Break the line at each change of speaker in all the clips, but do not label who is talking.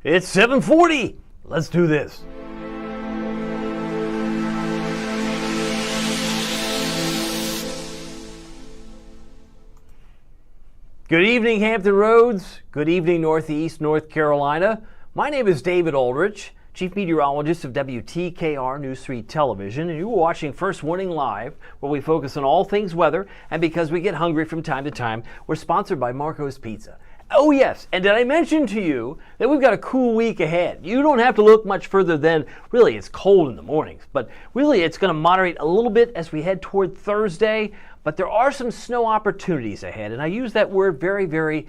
It's 7:40. Let's do this. Good evening, Hampton Roads. Good evening, Northeast North Carolina. My name is David Aldrich, Chief Meteorologist of WTKR News 3 Television, and you are watching First Warning Live, where we focus on all things weather, and because we get hungry from time to time, we're sponsored by Marco's Pizza. Oh yes, and did I mention to you that we've got a cool week ahead? You don't have to look much further than, really, it's cold in the mornings, but really it's going to moderate a little bit as we head toward Thursday, but there are some snow opportunities ahead, and I use that word very, very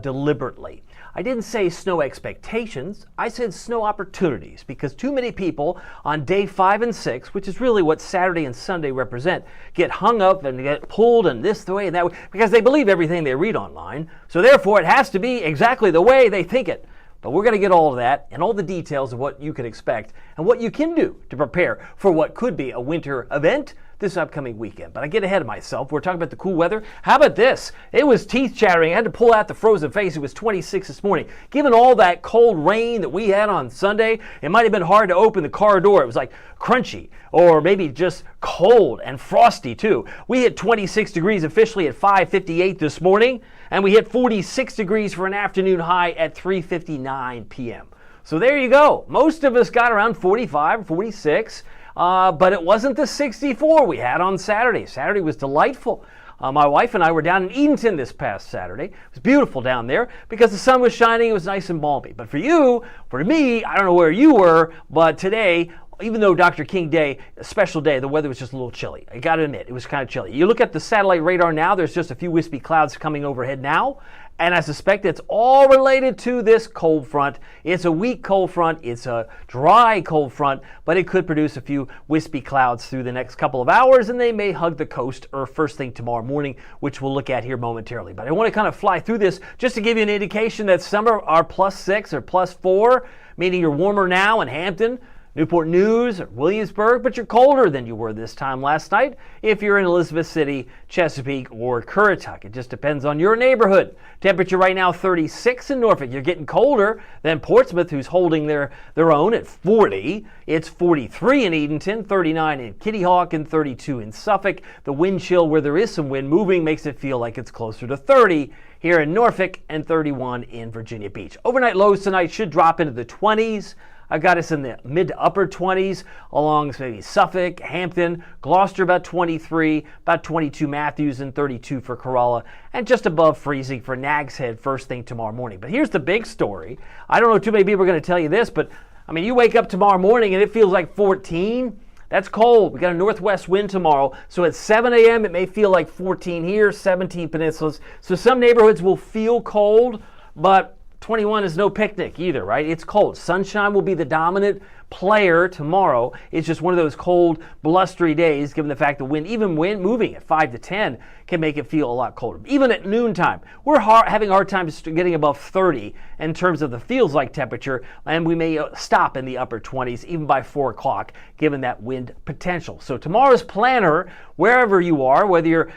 deliberately. I didn't say snow expectations, I said snow opportunities, because too many people on day 5 and 6, which is really what Saturday and Sunday represent, get hung up and get pulled in this way and that way, because they believe everything they read online, so therefore it has to be exactly the way they think it. But we're going to get all of that and all the details of what you can expect and what you can do to prepare for what could be a winter event this upcoming weekend. But I get ahead of myself. We're talking about the cool weather. How about this? It was teeth chattering. I had to pull out the frozen face. It was 26 this morning. Given all that cold rain that we had on Sunday, it might have been hard to open the car door. It was like crunchy or maybe just cold and frosty too. We hit 26 degrees officially at 5:58 this morning, and we hit 46 degrees for an afternoon high at 3:59 p.m. So there you go. Most of us got around 45 or 46. But it wasn't the 64 we had on Saturday. Saturday was delightful. My wife and I were down in Edenton this past Saturday. It was beautiful down there because the sun was shining. It was nice and balmy. But for you, for me, I don't know where you were, but today, even though Dr. King Day, a special day, the weather was just a little chilly. I got to admit, it was kind of chilly. You look at the satellite radar now, there's just a few wispy clouds coming overhead now. And I suspect it's all related to this cold front. It's a weak cold front. It's a dry cold front, but it could produce a few wispy clouds through the next couple of hours, and they may hug the coast or first thing tomorrow morning, which we'll look at here momentarily. But I want to kind of fly through this just to give you an indication that some are +6 or +4, meaning you're warmer now in Hampton, Newport News, or Williamsburg, but you're colder than you were this time last night if you're in Elizabeth City, Chesapeake, or Currituck. It just depends on your neighborhood. Temperature right now 36 in Norfolk. You're getting colder than Portsmouth, who's holding their own at 40. It's 43 in Edenton, 39 in Kitty Hawk, and 32 in Suffolk. The wind chill, where there is some wind moving, makes it feel like it's closer to 30 here in Norfolk and 31 in Virginia Beach. Overnight lows tonight should drop into the 20s. I got us in the mid to upper 20s along maybe Suffolk, Hampton, Gloucester about 23, about 22 Matthews, and 32 for Corolla, and just above freezing for Nags Head first thing tomorrow morning. But here's the big story. I don't know too many people are going to tell you this, but I mean, you wake up tomorrow morning and it feels like 14. That's cold. We got a northwest wind tomorrow, so at 7 a.m. it may feel like 14 here, 17 peninsulas. So some neighborhoods will feel cold, but 21 is no picnic either, right? It's cold. Sunshine will be the dominant player tomorrow. It's just one of those cold, blustery days, given the fact the wind, even wind moving at 5 to 10, can make it feel a lot colder. Even at noontime, we're having a hard time getting above 30 in terms of the feels like temperature, and we may stop in the upper 20s even by 4 o'clock, given that wind potential. So tomorrow's planner, wherever you are, whether you're,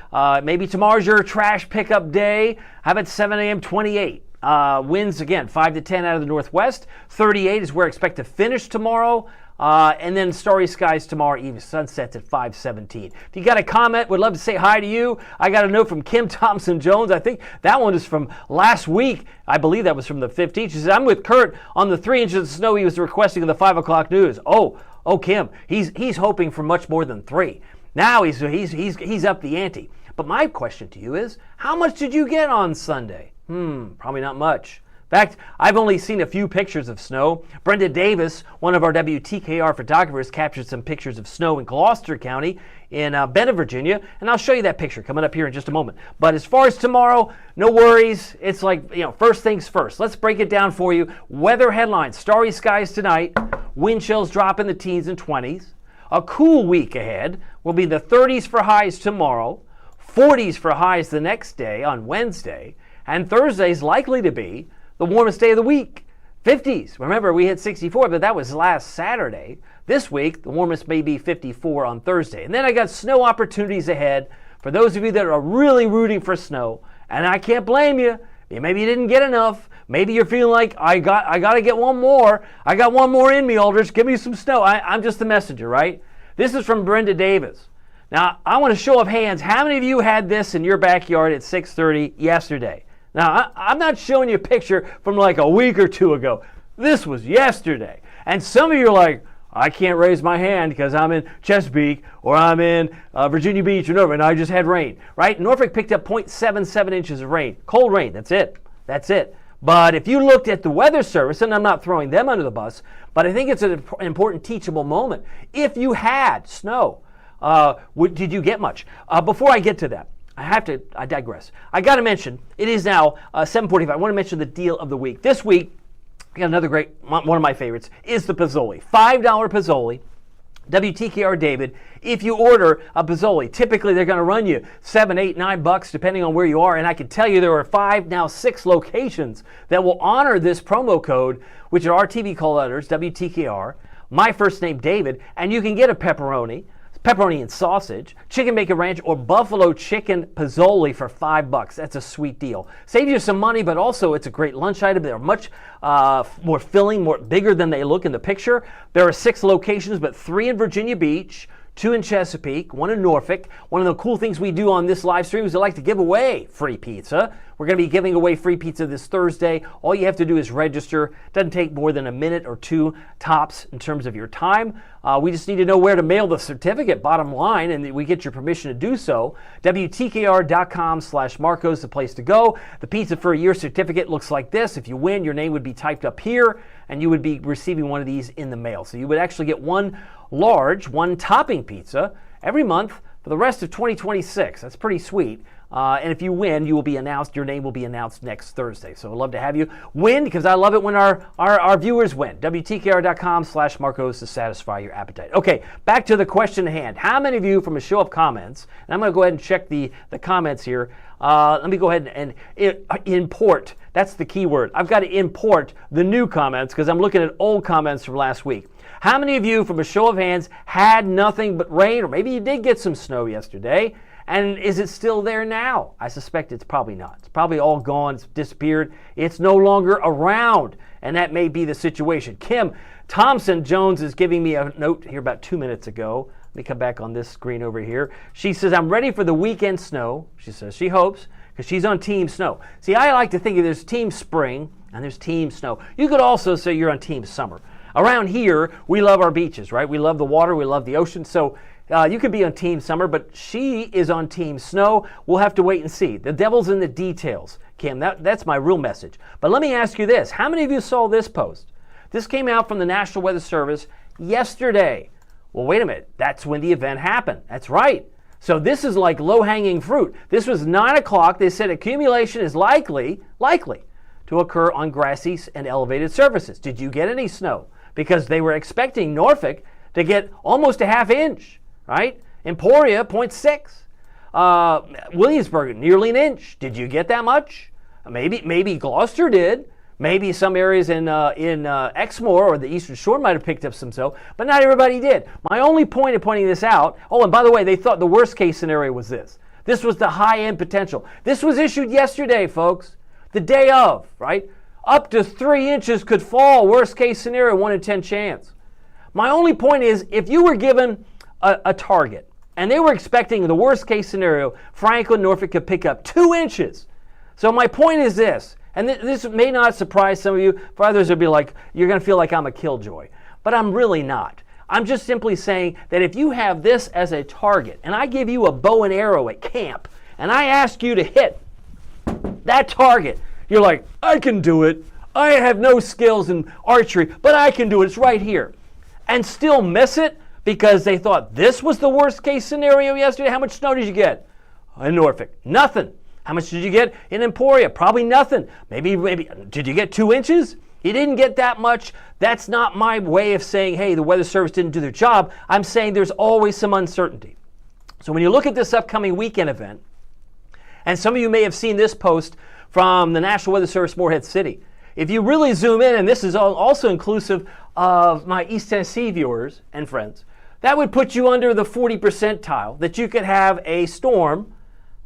maybe tomorrow's your trash pickup day, how about 7 a.m. 28? Winds again 5 to 10 out of the northwest. 38 is where I expect to finish tomorrow. And then starry skies tomorrow evening. Sunsets at 5:17. If you got a comment, would love to say hi to you. I got a note from Kim Thompson-Jones. I think that one is from last week. I believe that was from the 15th. She says, I'm with Kurt on the 3 inches of snow he was requesting in the 5 o'clock news. Oh, Kim, he's hoping for much more than 3. Now he's up the ante. But my question to you is, how much did you get on Sunday? Probably not much. In fact, I've only seen a few pictures of snow. Brenda Davis, one of our WTKR photographers, captured some pictures of snow in Gloucester County in Bennett, Virginia, and I'll show you that picture coming up here in just a moment. But as far as tomorrow, no worries. It's like, first things first. Let's break it down for you. Weather headlines: starry skies tonight, wind chills drop in the teens and 20s. A cool week ahead. Will be the 30s for highs tomorrow, 40s for highs the next day on Wednesday, and Thursday is likely to be the warmest day of the week. 50s. Remember, we hit 64, but that was last Saturday. This week, the warmest may be 54 on Thursday. And then I got snow opportunities ahead for those of you that are really rooting for snow. And I can't blame you. Maybe you didn't get enough, Maybe you're feeling like, I got to get one more. I got one more in me, Aldrich. Give me some snow. I'm just the messenger, right? This is from Brenda Davis. Now, I want to show of hands, how many of you had this in your backyard at 6:30 yesterday? Now, I'm not showing you a picture from like a week or two ago. This was yesterday. And some of you are like, I can't raise my hand because I'm in Chesapeake or I'm in Virginia Beach or Norfolk and I just had rain, right? Norfolk picked up 0.77 inches of rain. Cold rain, that's it. That's it. But if you looked at the Weather Service, and I'm not throwing them under the bus, but I think it's an important teachable moment. If you had snow, did you get much? Before I get to that, I digress. I got to mention, it is now 7:45. I want to mention the deal of the week. This week, I got another great, one of my favorites, is the Pozzoli. $5 Pozzoli, WTKR David. If you order a Pozzoli, typically they're going to run you $7, $8, $9, depending on where you are. And I can tell you there are 5, now 6 locations that will honor this promo code, which are our TV call letters, WTKR, my first name, David, and you can get a pepperoni and sausage, chicken bacon ranch, or buffalo chicken Pozzoli for $5. That's a sweet deal. Saves you some money, but also it's a great lunch item. They're much more filling, bigger than they look in the picture. There are 6 locations, but 3 in Virginia Beach, 2 in Chesapeake, 1 in Norfolk. One of the cool things we do on this live stream is we like to give away free pizza. We're going to be giving away free pizza this Thursday. All you have to do is register. Doesn't take more than a minute or 2 tops in terms of your time. We just need to know where to mail the certificate, bottom line, and we get your permission to do so. WTKR.com/Marco is the place to go. The pizza for a year certificate looks like this. If you win, your name would be typed up here, and you would be receiving one of these in the mail. So you would actually get one large, 1 topping pizza every month for the rest of 2026. That's pretty sweet. And if you win, you will be announced. Your name will be announced next Thursday. So I'd love to have you win because I love it when our viewers win. WTKR.com/Marcos to satisfy your appetite. Okay, back to the question at hand. How many of you, from a show of comments, and I'm going to go ahead and check the comments here. Let me go ahead and import. That's the key word. I've got to import the new comments because I'm looking at old comments from last week. How many of you, from a show of hands, had nothing but rain, or maybe you did get some snow yesterday? And is it still there now? I suspect it's probably not. It's probably all gone. It's disappeared. It's no longer around. And that may be the situation. Kim Thompson Jones is giving me a note here about 2 minutes ago. Let me come back on this screen over here. She says, I'm ready for the weekend snow. She says she hopes because she's on Team Snow. See, I like to think of there's Team Spring and there's Team Snow. You could also say you're on Team Summer. Around here, we love our beaches, right? We love the water. We love the ocean. So you could be on Team Summer, but she is on Team Snow. We'll have to wait and see. The devil's in the details, Kim. That's my real message. But let me ask you this. How many of you saw this post? This came out from the National Weather Service yesterday. Well, wait a minute. That's when the event happened. That's right. So this is like low-hanging fruit. This was 9 o'clock. They said accumulation is likely to occur on grassy and elevated surfaces. Did you get any snow? Because they were expecting Norfolk to get almost a half inch. Right? Emporia, 0.6. Williamsburg, nearly an inch. Did you get that much? Maybe Gloucester did. Maybe some areas in Exmoor or the Eastern Shore might have picked up some snow, but not everybody did. My only point of pointing this out, oh, and by the way, they thought the worst case scenario was this. This was the high-end potential. This was issued yesterday, folks, the day of, right? Up to 3 inches could fall, worst case scenario, 1 in 10 chance. My only point is, if you were given a target, and they were expecting the worst case scenario, Franklin, Norfolk could pick up 2 inches. So my point is this, and this may not surprise some of you, for others it'll be like, you're going to feel like I'm a killjoy, but I'm really not. I'm just simply saying that if you have this as a target, and I give you a bow and arrow at camp, and I ask you to hit that target, you're like, I can do it. I have no skills in archery, but I can do it. It's right here. And still miss it, because they thought this was the worst case scenario yesterday. How much snow did you get in Norfolk? Nothing. How much did you get in Emporia? Probably nothing. Maybe, did you get 2 inches? You didn't get that much. That's not my way of saying, hey, the Weather Service didn't do their job. I'm saying there's always some uncertainty. So when you look at this upcoming weekend event, and some of you may have seen this post from the National Weather Service, Morehead City. If you really zoom in, and this is also inclusive of my East Tennessee viewers and friends, that would put you under the 40 percentile that you could have a storm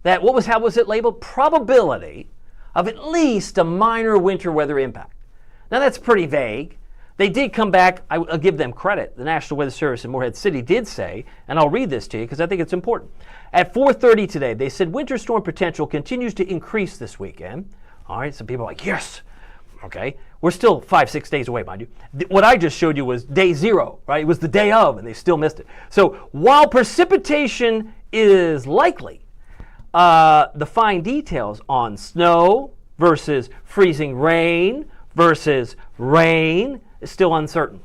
that, how was it labeled? Probability of at least a minor winter weather impact. Now that's pretty vague. They did come back, I'll give them credit. The National Weather Service in Morehead City did say, and I'll read this to you because I think it's important. At 4:30 today, they said winter storm potential continues to increase this weekend. All right, some people are like, yes. Okay, we're still 5-6 days away, mind you. What I just showed you was day 0, right? It was the day of, and they still missed it. So while precipitation is likely, the fine details on snow versus freezing rain versus rain is still uncertain.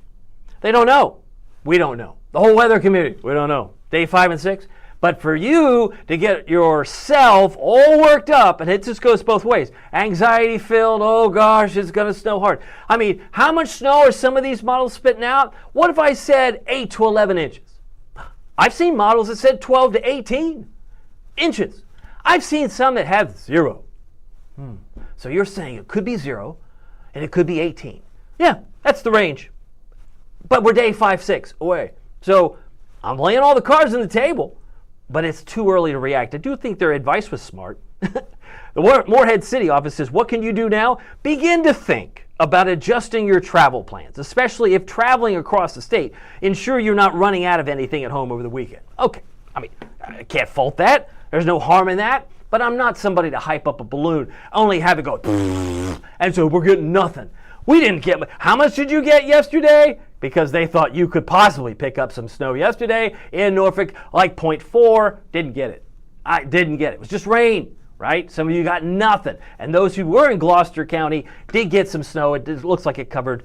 They don't know. We don't know. The whole weather community, we don't know. Day 5 and 6. But for you to get yourself all worked up, and it just goes both ways. Anxiety filled, oh gosh, it's going to snow hard. I mean, how much snow are some of these models spitting out? What if I said 8 to 11 inches? I've seen models that said 12 to 18 inches. I've seen some that have 0. So you're saying it could be 0 and it could be 18. Yeah, that's the range. But we're day 5, 6 away. So I'm laying all the cards on the table. But it's too early to react. I do think their advice was smart. The Morehead City office says, what can you do now? Begin to think about adjusting your travel plans, especially if traveling across the state. Ensure you're not running out of anything at home over the weekend. Okay, I mean, I can't fault that. There's no harm in that. But I'm not somebody to hype up a balloon, only have it go, and so we're getting nothing. We didn't get, how much did you get yesterday? Because they thought you could possibly pick up some snow yesterday in Norfolk, like 0.4, didn't get it. I didn't get it. It was just rain, right? Some of you got nothing. And those who were in Gloucester County did get some snow. It looks like it covered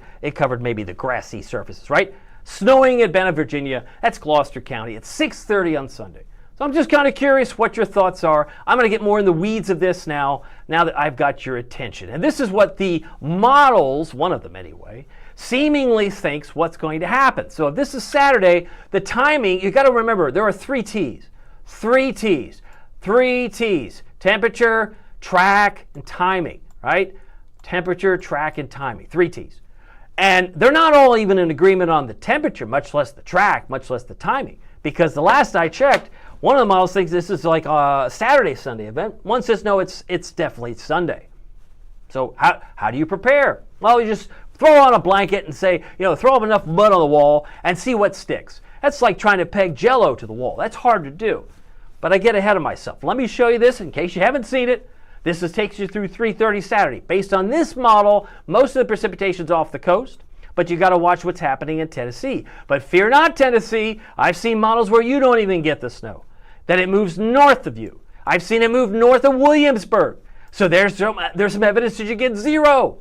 maybe the grassy surfaces, right? Snowing at Bennett, Virginia, that's Gloucester County. It's 6:30 on Sunday. So I'm just kind of curious what your thoughts are. I'm going to get more in the weeds of this now that I've got your attention. And this is what the models, one of them anyway, seemingly thinks what's going to happen. So if this is Saturday, the timing, you got to remember, there are 3 T's. 3 T's. 3 T's. Temperature, track, and timing, right? Temperature, track, and timing. 3 T's. And they're not all even in agreement on the temperature, much less the track, much less the timing. Because the last I checked, one of the models thinks this is like a Saturday, Sunday event. One says, no, it's definitely Sunday. So how do you prepare? Well, you just throw on a blanket and say, throw up enough mud on the wall and see what sticks. That's like trying to peg Jell-O to the wall. That's hard to do. But I get ahead of myself. Let me show you this in case you haven't seen it. This takes you through 3:30 Saturday. Based on this model, most of the precipitation's off the coast. But you got to watch what's happening in Tennessee. But fear not, Tennessee. I've seen models where you don't even get the snow, that it moves north of you. I've seen it move north of Williamsburg. So there's some evidence that you get 0.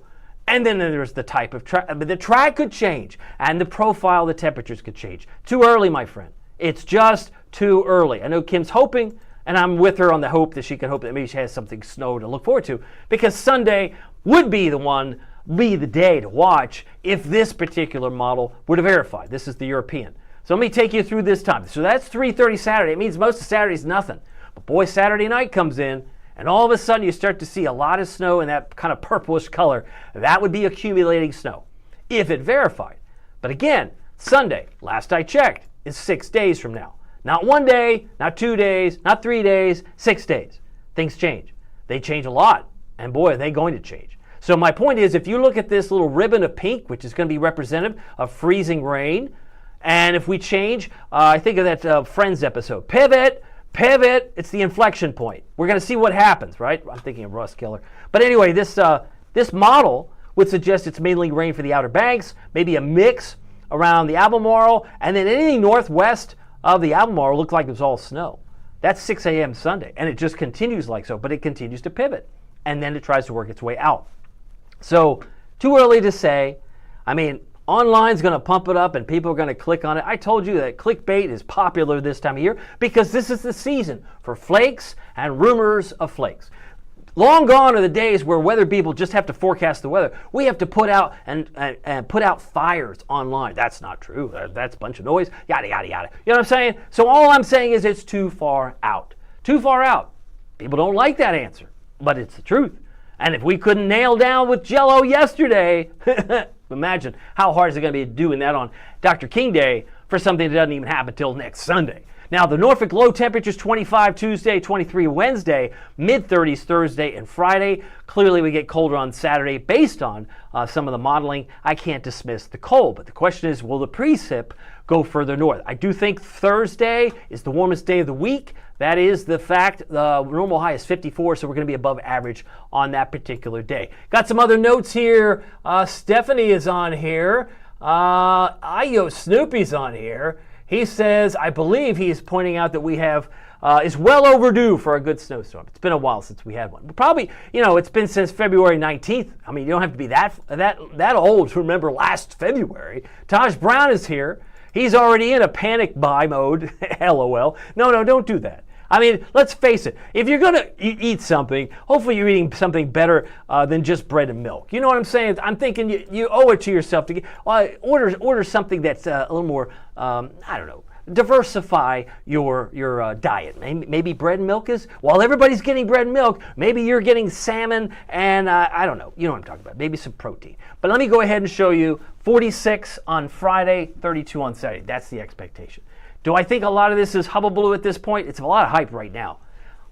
And then there's the type of track. The track could change, and the profile, the temperatures could change. Too early, my friend. It's just too early. I know Kim's hoping, and I'm with her on the hope that she can hope that maybe she has something snow to look forward to, because Sunday would be the day to watch if this particular model were to verify. This is the European. So let me take you through this time. So that's 3:30 Saturday. It means most of Saturday's nothing. But boy, Saturday night comes in, and all of a sudden you start to see a lot of snow in that kind of purplish color. That would be accumulating snow, if it verified. But again, Sunday, last I checked, is 6 days from now. Not 1 day, not 2 days, not 3 days, 6 days. Things change. They change a lot, and boy, are they going to change. So my point is, if you look at this little ribbon of pink, which is going to be representative of freezing rain, and if we change, I think of that Friends episode, pivot, it's the inflection point. We're going to see what happens, right? I'm thinking of Russ Keller. But anyway, this model would suggest it's mainly rain for the Outer Banks, maybe a mix around the Albemarle, and then anything northwest of the Albemarle looked like it was all snow. That's 6 a.m. Sunday, and it just continues like so, but it continues to pivot, and then it tries to work its way out. So, too early to say. I mean, online's going to pump it up and people are going to click on it. I told you that clickbait is popular this time of year because this is the season for flakes and rumors of flakes. Long gone are the days where weather people just have to forecast the weather. We have to put out and put out fires online. That's not true. That's a bunch of noise. Yada, yada, yada. You know what I'm saying? So all I'm saying is it's too far out. Too far out. People don't like that answer, but it's the truth. And if we couldn't nail down with Jell-O yesterday, imagine how hard is it going to be doing that on Dr. King Day for something that doesn't even happen until next Sunday. Now, the Norfolk low temperatures 25 Tuesday, 23 Wednesday, mid-30s Thursday and Friday. Clearly, we get colder on Saturday based on some of the modeling. I can't dismiss the cold, but the question is, will the precip go further north? I do think Thursday is the warmest day of the week. That is the fact. The normal high is 54, so we're going to be above average on that particular day. Got some other notes here. Stephanie is on here. Snoopy's on here. He says, I believe he is pointing out that we have, is well overdue for a good snowstorm. It's been a while since we had one. Probably, it's been since February 19th. I mean, you don't have to be that old to remember last February. Taj Brown is here. He's already in a panic buy mode. LOL. No, don't do that. I mean, let's face it. If you're going to eat something, hopefully you're eating something better than just bread and milk. You know what I'm saying? I'm thinking you owe it to yourself to order something that's a little more, diversify your diet. Maybe bread and milk is, while everybody's getting bread and milk, maybe you're getting salmon and I don't know. You know what I'm talking about. Maybe some protein. But let me go ahead and show you 46 on Friday, 32 on Saturday. That's the expectation. Do I think a lot of this is hullabaloo at this point? It's a lot of hype right now.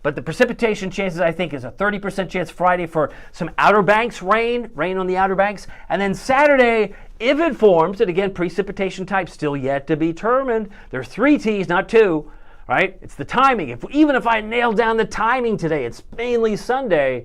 But the precipitation chances, I think, is a 30% chance Friday for some Outer Banks rain on the Outer Banks. And then Saturday, if it forms, and again, precipitation type still yet to be determined. There's 3 T's, not 2, right? It's the timing. Even if I nail down the timing today, it's mainly Sunday,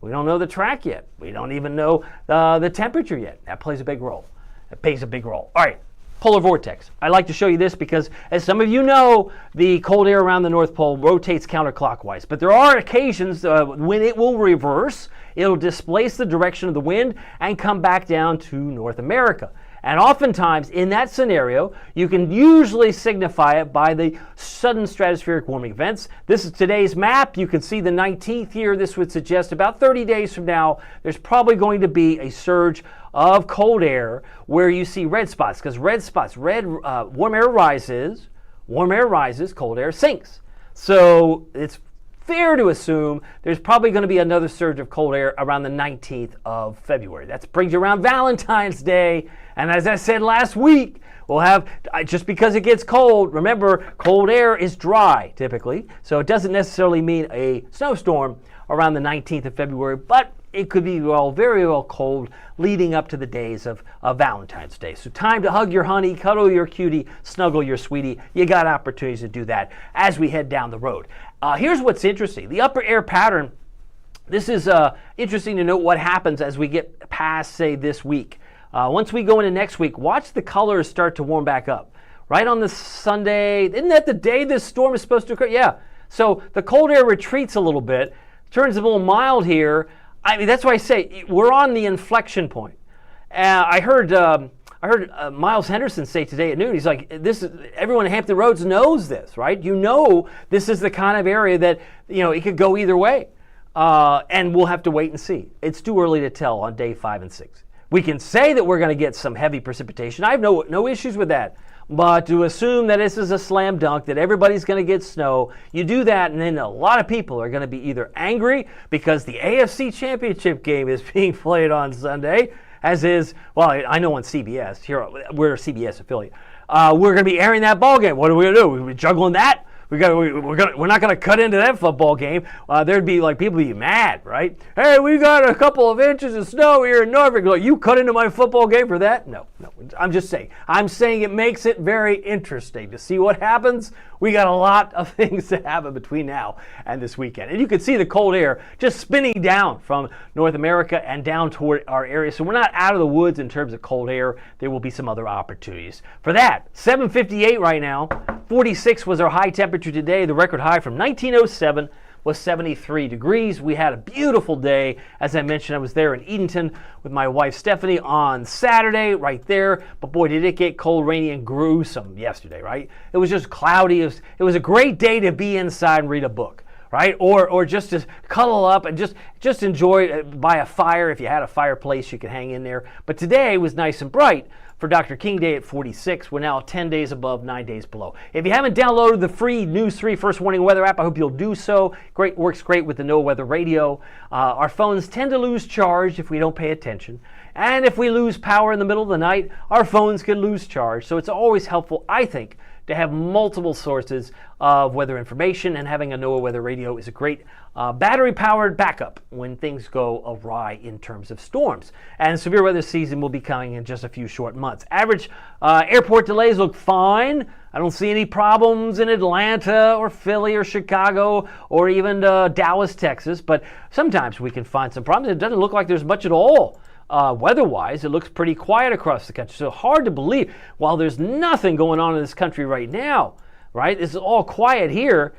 we don't know the track yet. We don't even know the temperature yet. That plays a big role. It plays a big role. All right. Polar vortex. I like to show you this because, as some of you know, the cold air around the North Pole rotates counterclockwise. But there are occasions when it will reverse. It'll displace the direction of the wind and come back down to North America. And oftentimes, in that scenario, you can usually signify it by the sudden stratospheric warming events. This is today's map. You can see the 19th here. This would suggest about 30 days from now, there's probably going to be a surge of cold air where you see red spots, because warm air rises, cold air sinks. So it's fair to assume there's probably going to be another surge of cold air around the 19th of February. That brings you around Valentine's Day. And as I said last week, we'll have, just because it gets cold, remember, cold air is dry typically. So it doesn't necessarily mean a snowstorm around the 19th of February, but it could be very well cold leading up to the days of Valentine's Day. So time to hug your honey, cuddle your cutie, snuggle your sweetie. You got opportunities to do that as we head down the road. Here's what's interesting. The upper air pattern, this is interesting to note what happens as we get past, say, this week. Once we go into next week, watch the colors start to warm back up. Right on the Sunday, isn't that the day this storm is supposed to occur? Yeah. So the cold air retreats a little bit, turns a little mild here. I mean, that's why I say we're on the inflection point. I heard Miles Henderson say today at noon, he's like, everyone in Hampton Roads knows this, right? You know this is the kind of area that, it could go either way. And we'll have to wait and see. It's too early to tell on day 5 and 6. We can say that we're going to get some heavy precipitation. I have no issues with that. But to assume that this is a slam dunk, that everybody's going to get snow, you do that, and then a lot of people are going to be either angry because the AFC Championship game is being played on Sunday, as is, well, I know on CBS. Here, we're a CBS affiliate. We're going to be airing that ball game. What are we going to do? We're juggling that? We're not going to cut into that football game. There'd be people be mad, right? Hey, we got a couple of inches of snow here in Norfolk. Like, you cut into my football game for that? No. I'm just saying. I'm saying it makes it very interesting to see what happens. We got a lot of things to happen between now and this weekend. And you can see the cold air just spinning down from North America and down toward our area. So we're not out of the woods in terms of cold air. There will be some other opportunities for that. 7:58 right now. 46 was our high temperature today. The record high from 1907 was 73 degrees. We had a beautiful day. As I mentioned, I was there in Edenton with my wife Stephanie on Saturday, right there. But boy, did it get cold, rainy, and gruesome yesterday, right? It was just cloudy. It was a great day to be inside and read a book, right? Or just to cuddle up and just enjoy by a fire. If you had a fireplace, you could hang in there. But today was nice and bright. For Dr. King Day at 46, we're now 10 days above, 9 days below. If you haven't downloaded the free News 3 First Warning Weather app, I hope you'll do so. Works great with the No Weather Radio. Our phones tend to lose charge if we don't pay attention. And if we lose power in the middle of the night, our phones can lose charge. So it's always helpful, I think, to have multiple sources of weather information, and having a NOAA weather radio is a great battery-powered backup when things go awry in terms of storms. And severe weather season will be coming in just a few short months. Average airport delays look fine. I don't see any problems in Atlanta or Philly or Chicago or even Dallas, Texas, but sometimes we can find some problems. It doesn't look like there's much at all. Weather-wise, it looks pretty quiet across the country. So hard to believe, while there's nothing going on in this country right now, right? It's all quiet here.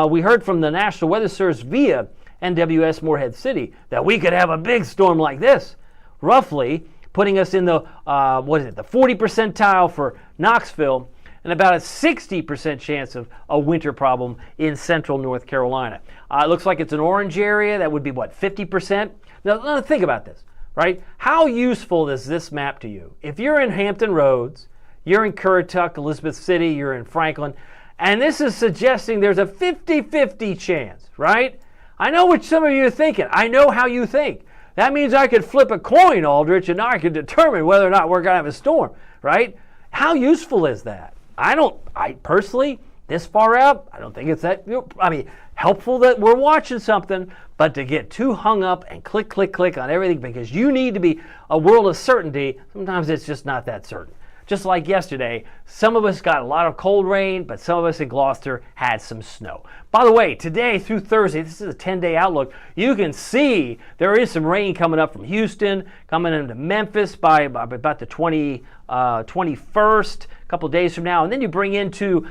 We heard from the National Weather Service via NWS Morehead City that we could have a big storm like this, roughly putting us in the, the 40 percentile for Knoxville, and about a 60% chance of a winter problem in central North Carolina. It looks like it's an orange area. That would be, 50%? Now, think about this. Right? How useful is this map to you? If you're in Hampton Roads, you're in Currituck, Elizabeth City, you're in Franklin, and this is suggesting there's a 50-50 chance, right? I know what some of you are thinking. I know how you think. That means I could flip a coin, Aldrich, and I could determine whether or not we're going to have a storm, right? How useful is that? I personally, this far out, I don't think it's that, helpful that we're watching something, but to get too hung up and click, click, click on everything because you need to be a world of certainty, sometimes it's just not that certain. Just like yesterday, some of us got a lot of cold rain, but some of us in Gloucester had some snow. By the way, today through Thursday, this is a 10-day outlook, you can see there is some rain coming up from Houston, coming into Memphis by about the 21st, a couple days from now. And then you bring into,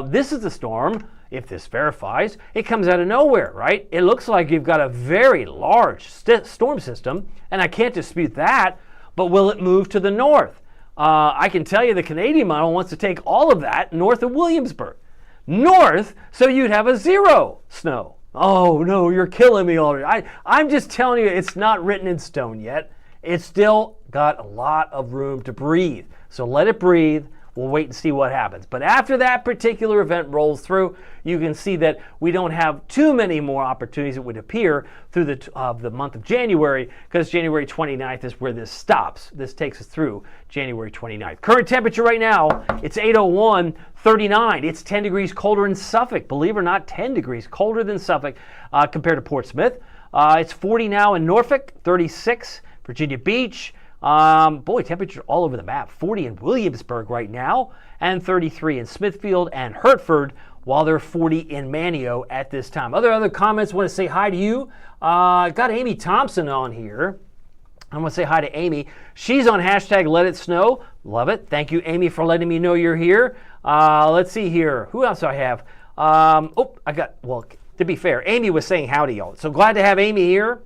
this is the storm. If this verifies, it comes out of nowhere, right? It looks like you've got a very large storm system, and I can't dispute that, but will it move to the north? I can tell you the Canadian model wants to take all of that north of Williamsburg. North, so you'd have a 0 snow. Oh, no, you're killing me already. I'm just telling you, it's not written in stone yet. It's still got a lot of room to breathe. So let it breathe. We'll wait and see what happens. But after that particular event rolls through, you can see that we don't have too many more opportunities, it would appear, through the month of January, because January 29th is where this stops. This takes us through January 29th. Current temperature right now, it's 8:01, 39. It's 10 degrees colder in Suffolk. Believe it or not, 10 degrees colder than Suffolk compared to Portsmouth. It's 40 now in Norfolk, 36 Virginia Beach. Temperature all over the map. 40 in Williamsburg right now, and 33 in Smithfield and Hertford, while they're 40 in Manteo at this time. Other comments, want to say hi to you. Got Amy Thompson on here. I'm going to say hi to Amy. She's on hashtag Let It Snow. Love it. Thank you, Amy, for letting me know you're here. Let's see here. Who else do I have? To be fair, Amy was saying howdy, y'all. So glad to have Amy here.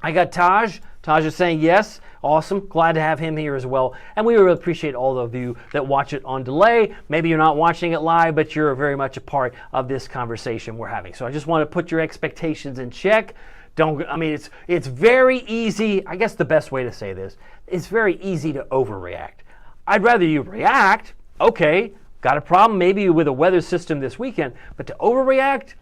I got Taj. Taj is saying yes. Awesome. Glad to have him here as well. And we really appreciate all of you that watch it on delay. Maybe you're not watching it live, but you're very much a part of this conversation we're having. So I just want to put your expectations in check. It's very easy. I guess the best way to say this, it's very easy to overreact. I'd rather you react. Okay, got a problem maybe with a weather system this weekend, but to overreact,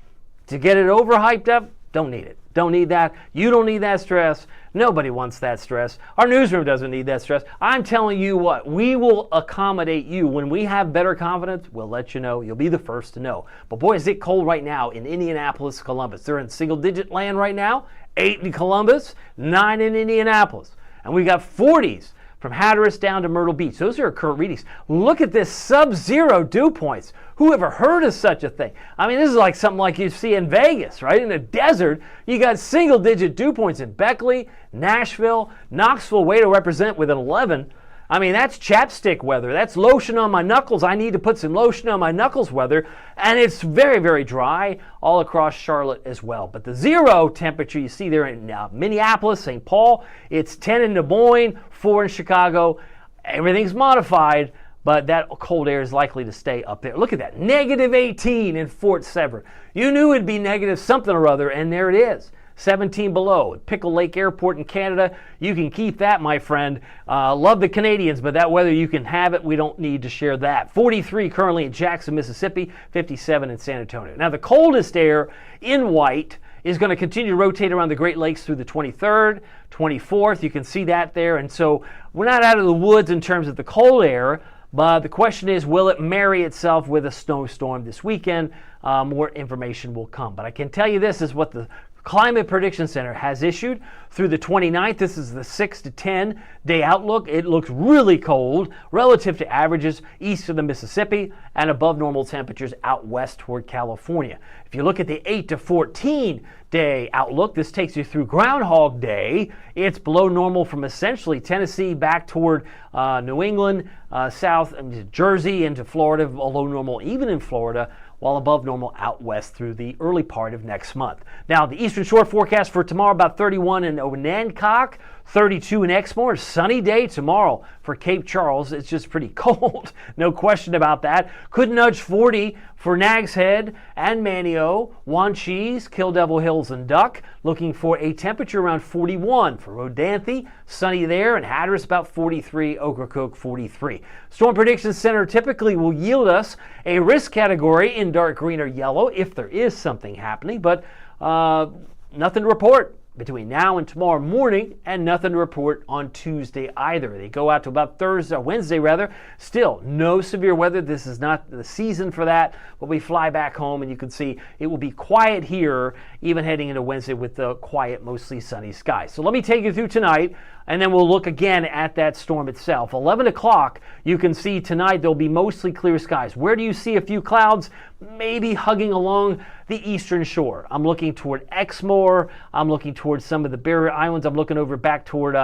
to get it overhyped up, don't need it. Don't need that. You don't need that stress. Nobody wants that stress. Our newsroom doesn't need that stress. I'm telling you what, we will accommodate you. When we have better confidence, we'll let you know. You'll be the first to know. But boy, is it cold right now in Indianapolis, Columbus. They're in single-digit land right now. 8 in Columbus, 9 in Indianapolis. And we got 40s from Hatteras down to Myrtle Beach. Those are our current readings. Look at this sub-zero dew points. Who ever heard of such a thing? This is like something like you see in Vegas, right? In the desert, you got single-digit dew points in Beckley, Nashville, Knoxville, way to represent with an 11. That's chapstick weather. That's lotion on my knuckles. I need to put some lotion on my knuckles weather. And it's very, very dry all across Charlotte as well. But the 0 temperature you see there in Minneapolis, St. Paul, it's 10 in Des Moines, 4 in Chicago. Everything's modified, but that cold air is likely to stay up there. Look at that, negative 18 in Fort Severn. You knew it'd be negative something or other, and there it is. 17 below. At Pickle Lake Airport in Canada, you can keep that, my friend. Love the Canadians, but that weather, you can have it. We don't need to share that. 43 currently in Jackson, Mississippi, 57 in San Antonio. Now, the coldest air in white is going to continue to rotate around the Great Lakes through the 23rd, 24th. You can see that there. And so we're not out of the woods in terms of the cold air, But the question is, will it marry itself with a snowstorm this weekend? More information will come. But I can tell you this is what the Climate Prediction Center has issued through the 29th. This is the 6 to 10 day outlook. It looks really cold relative to averages east of the Mississippi and above normal temperatures out west toward California. If you look at the 8 to 14 day outlook, this takes you through Groundhog Day. It's below normal from essentially Tennessee back toward New England, south into Jersey into Florida, below normal even in Florida, while above normal out west through the early part of next month. Now, the Eastern Shore forecast for tomorrow, about 31 in Onancock, 32 in Exmoor. Sunny day tomorrow for Cape Charles. It's just pretty cold, no question about that. Could nudge 40 for Nags Head and Manio, Wanchese, Kill Devil Hills, and Duck. Looking for a temperature around 41 for Rodanthe, sunny there, and Hatteras about 43, Ocracoke 43. Storm Prediction Center typically will yield us a risk category in dark green or yellow if there is something happening, but nothing to report between now and tomorrow morning, and nothing to report on Tuesday either. They go out to about Wednesday rather. Still, no severe weather. This is not the season for that, but we fly back home and you can see it will be quiet here, even heading into Wednesday with the quiet, mostly sunny skies. So let me take you through tonight, and then we'll look again at that storm itself. 11 o'clock, you can see tonight there'll be mostly clear skies. Where do you see a few clouds? Maybe hugging along the eastern shore. I'm looking toward Exmoor. I'm looking towards some of the barrier islands. I'm looking over back toward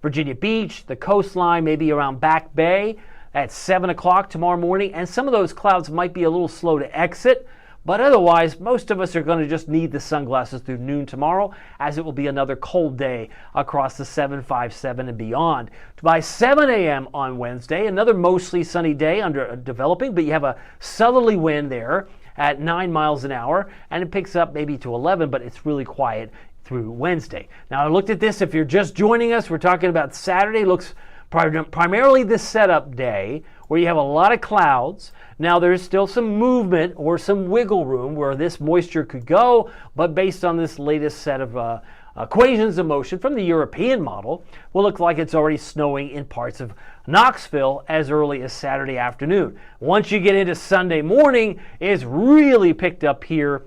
Virginia Beach, the coastline, maybe around Back Bay at 7 o'clock tomorrow morning. And some of those clouds might be a little slow to exit. But otherwise, most of us are going to just need the sunglasses through noon tomorrow, as it will be another cold day across the 757 and beyond. By 7 a.m. on Wednesday, another mostly sunny day under developing, but you have a southerly wind there at 9 miles an hour, and it picks up maybe to 11, but it's really quiet through Wednesday. Now, I looked at this. If you're just joining us, we're talking about Saturday. Looks primarily the setup day, where you have a lot of clouds. Now, there's still some movement or some wiggle room where this moisture could go, but based on this latest set of equations of motion from the European model, will look like it's already snowing in parts of Knoxville as early as Saturday afternoon. Once you get into Sunday morning, it's really picked up here.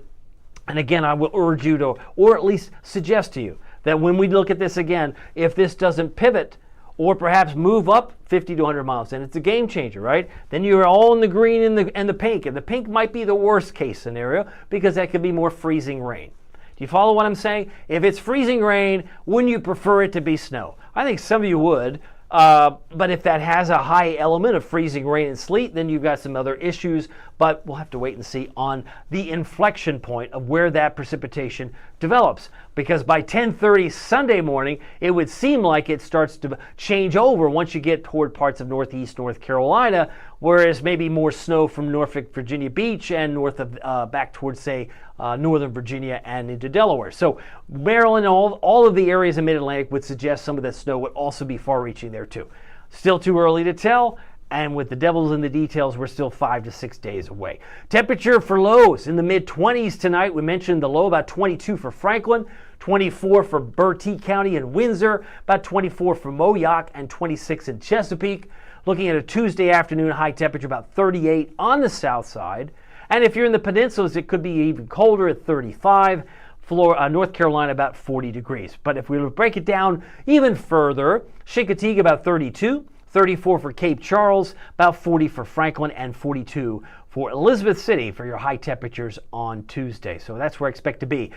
And again, I will urge you to, or at least suggest to you, that when we look at this again, if this doesn't pivot or perhaps move up 50 to 100 miles, and it's a game changer, right? Then you're all in the green and the pink. And the pink might be the worst case scenario, because that could be more freezing rain. Do you follow what I'm saying? If it's freezing rain, wouldn't you prefer it to be snow? I think some of you would. But if that has a high element of freezing rain and sleet, then you've got some other issues. But we'll have to wait and see on the inflection point of where that precipitation develops. Because by 10:30 Sunday morning, it would seem like it starts to change over once you get toward parts of northeast North Carolina, whereas maybe more snow from Norfolk, Virginia Beach and north of back towards, say, northern Virginia and into Delaware. So Maryland, all of the areas in mid-Atlantic would suggest some of that snow would also be far-reaching there too. Still too early to tell. And with the devils in the details, we're still 5 to 6 days away. Temperature for lows in the mid-20s tonight. We mentioned the low about 22 for Franklin, 24 for Bertie County and Windsor, about 24 for Moyock, and 26 in Chesapeake. Looking at a Tuesday afternoon high temperature about 38 on the south side. And if you're in the peninsulas, it could be even colder at 35. North Carolina about 40 degrees. But if we break it down even further, Chincoteague about 32. 34 for Cape Charles, about 40 for Franklin, and 42 for Elizabeth City for your high temperatures on Tuesday. So that's where I expect to be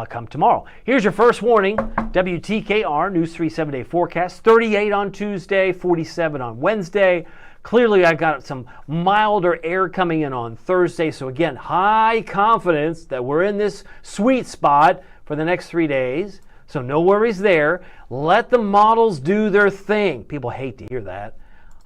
come tomorrow. Here's your first warning. WTKR News 3 7-day forecast. 38 on Tuesday, 47 on Wednesday. Clearly, I've got some milder air coming in on Thursday. So again, high confidence that we're in this sweet spot for the next 3 days. So no worries there. Let the models do their thing. People hate to hear that,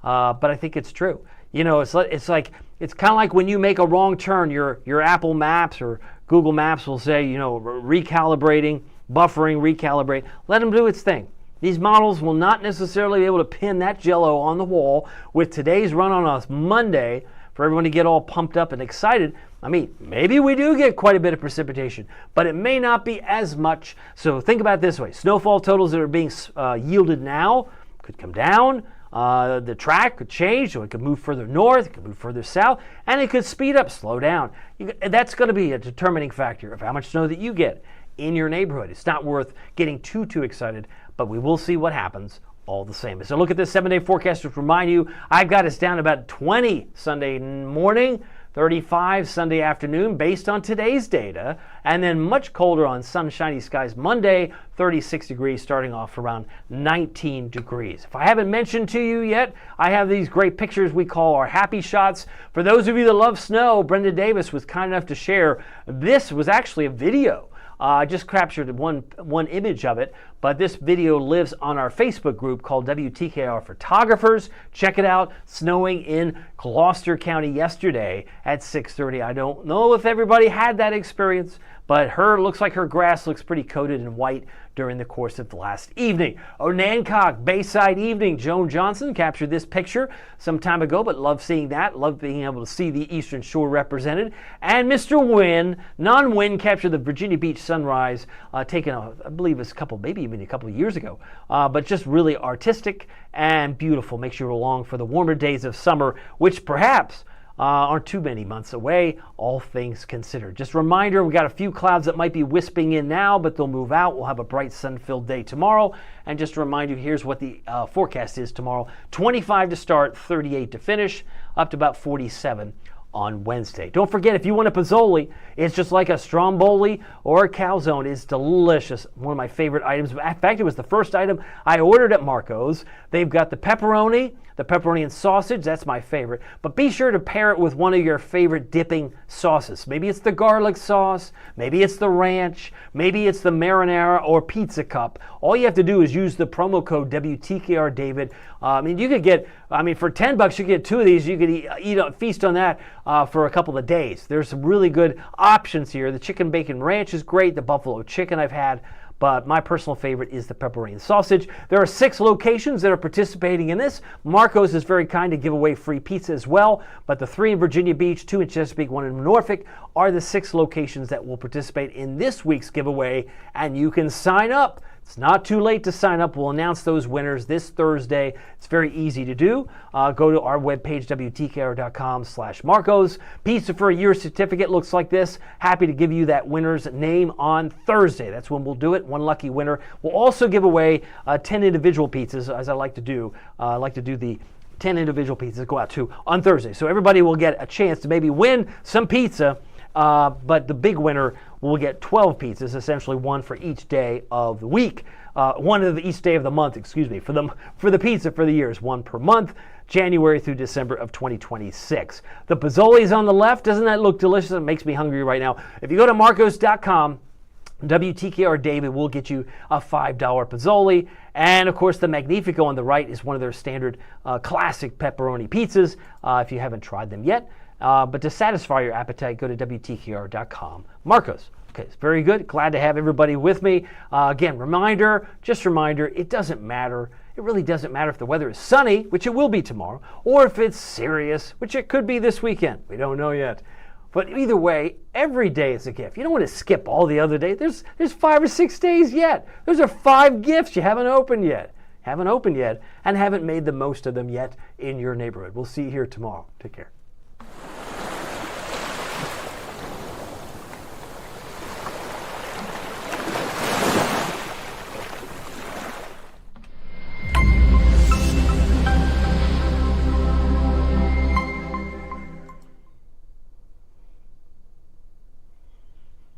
but I think it's true. You know, it's kind of like when you make a wrong turn, your Apple Maps or Google Maps will say, you know, recalibrating, buffering, recalibrate. Let them do its thing. These models will not necessarily be able to pin that jello on the wall with today's run on a Monday for everyone to get all pumped up and excited. I mean, maybe we do get quite a bit of precipitation, but it may not be as much. So think about it this way. Snowfall totals that are being yielded now could come down The track could change, so it could move further north, it could move further south, and it could speed up, slow down. That's going to be a determining factor of how much snow that you get in your neighborhood. It's not worth getting too excited, but we will see what happens all the same. As I look at this 7-day forecast, just remind you, I've got us down about 20 Sunday morning, 35 Sunday afternoon based on today's data, and then much colder on sunshiny skies Monday, 36 degrees, starting off around 19 degrees. If I haven't mentioned to you yet, I have these great pictures we call our happy shots. For those of you that love snow, Brenda Davis was kind enough to share. This was actually a video. I just captured one image of it, but this video lives on our Facebook group called WTKR Photographers. Check it out. Snowing in Gloucester County yesterday at 6:30. I don't know if everybody had that experience, but looks like her grass looks pretty coated in white during the course of the last evening. Onancock Bayside evening. Joan Johnson captured this picture some time ago, but love seeing that. Love being able to see the Eastern Shore represented. And Mr. Wynn, non-Wynn, captured the Virginia Beach sunrise, taken, I believe it's maybe even a couple of years ago, but just really artistic and beautiful. Makes you along for the warmer days of summer, which perhaps aren't too many months away, all things considered. Just a reminder, we got a few clouds that might be wisping in now, but they'll move out. We'll have a bright sun-filled day tomorrow. And just to remind you, here's what the forecast is tomorrow. 25 to start, 38 to finish, up to about 47 on Wednesday. Don't forget, if you want a pozzoli, it's just like a stromboli or a calzone. It's delicious. One of my favorite items. In fact, it was the first item I ordered at Marco's. They've got the pepperoni and sausage. That's my favorite. But be sure to pair it with one of your favorite dipping sauces. Maybe it's the garlic sauce. Maybe it's the ranch. Maybe it's the marinara or pizza cup. All you have to do is use the promo code WTKR David. You could get, for $10, you get two of these. You could feast on that for a couple of days. There's some really good options here. The chicken bacon ranch is great. The buffalo chicken I've had. But my personal favorite is the pepperoni and sausage. There are 6 locations that are participating in this. Marco's is very kind to give away free pizza as well. But the 3 in Virginia Beach, 2 in Chesapeake, 1 in Norfolk are the 6 locations that will participate in this week's giveaway. And you can sign up. It's not too late to sign up. We'll announce those winners this Thursday. It's very easy to do. Go to our webpage, WTKR.com/Marcos. Pizza for a Year certificate looks like this. Happy to give you that winner's name on Thursday. That's when we'll do it. One lucky winner. We'll also give away 10 individual pizzas, as I like to do. I like to do the 10 individual pizzas go out to on Thursday. So everybody will get a chance to maybe win some pizza. But the big winner will get 12 pizzas, essentially one for each day of the week. One of each day of the month, for the pizza for the year is 1 per month, January through December of 2026. The pozzoli's on the left. Doesn't that look delicious? It makes me hungry right now. If you go to marcos.com, WTKR David will get you a $5 pozzoli. And of course, the Magnifico on the right is one of their standard classic pepperoni pizzas, if you haven't tried them yet. But to satisfy your appetite, go to WTKR.com. Marcos. Okay, it's very good. Glad to have everybody with me. Again, reminder, it doesn't matter. It really doesn't matter if the weather is sunny, which it will be tomorrow, or if it's serious, which it could be this weekend. We don't know yet. But either way, every day is a gift. You don't want to skip all the other days. There's 5 or 6 days yet. Those are 5 gifts you haven't opened yet, and haven't made the most of them yet in your neighborhood. We'll see you here tomorrow. Take care.